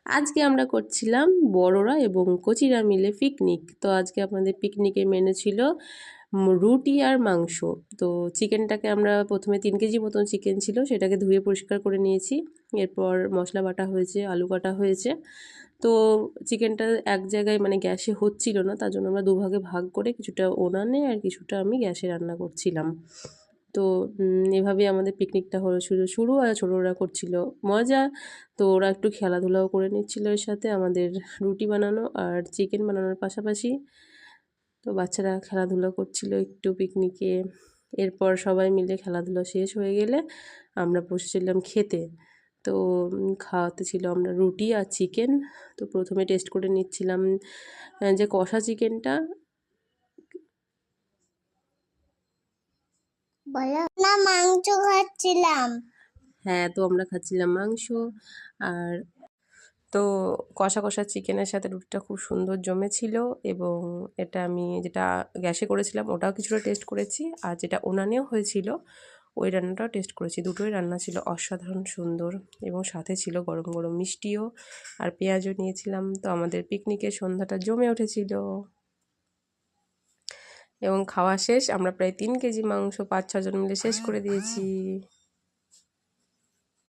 আজকে আমরা করছিলাম বড়রা এবং কচিরা মিলে পিকনিক। তো আজকে আপনাদের পিকনিকের মেনু ছিল রুটি আর মাংস। তো চিকেনটাকে আমরা প্রথমে 3 কেজি মতন চিকেন ছিল, সেটাকে ধুয়ে পরিষ্কার করে নিয়েছি। এরপর মশলা বাটা হয়েছে, আলু কাটা হয়েছে। তো চিকেনটা এক জায়গায় মানে গ্যাসে হচ্ছিল না, তার জন্য আমরা দুভাগে ভাগ করে কিছুটা উনানে আর কিছুটা আমি গ্যাসে রান্না করছিলাম। তো এভাবেই আমাদের পিকনিকটা হলো শুরু আর ছোটরা করছিল মজা। তো ওরা একটু খেলাধুলাও করে নিচ্ছিল এর সাথে আমাদের রুটি বানানো আর চিকেন বানানোর পাশাপাশি। তো বাচ্চারা খেলাধুলা করছিল একটু পিকনিকে। এরপর সবাই মিলে খেলাধুলা শেষ হয়ে গেলে আমরা বসেছিলাম খেতে। তো খাওয়াতে ছিল আমরা রুটি আর চিকেন। তো প্রথমে টেস্ট করে নিচ্ছিলাম যে কষা চিকেনটা। না, মাংস খাচ্ছিলাম। হ্যাঁ, তো আমরা খাচ্ছিলাম মাংস। আর তো কষা কষা চিকেনের সাথে রুটিটা খুব সুন্দর জমেছিল। এবং এটা আমি যেটা গ্যাসে করেছিলাম ওটাও কিছুটা টেস্ট করেছি, আর যেটা উনানেও হয়েছিল ওই রান্নাটাও টেস্ট করেছি। দুটোই রান্না ছিল অসাধারণ সুন্দর, এবং সাথে ছিল গরম গরম মিষ্টিও আর পেঁয়াজও নিয়েছিলাম। তো আমাদের পিকনিকের সন্ধ্যাটা জমে উঠেছিল। এবং খাওয়া শেষ, আমরা প্রায় 3 কেজি মাংস 5-6 জন মিলে শেষ করে দিয়েছি।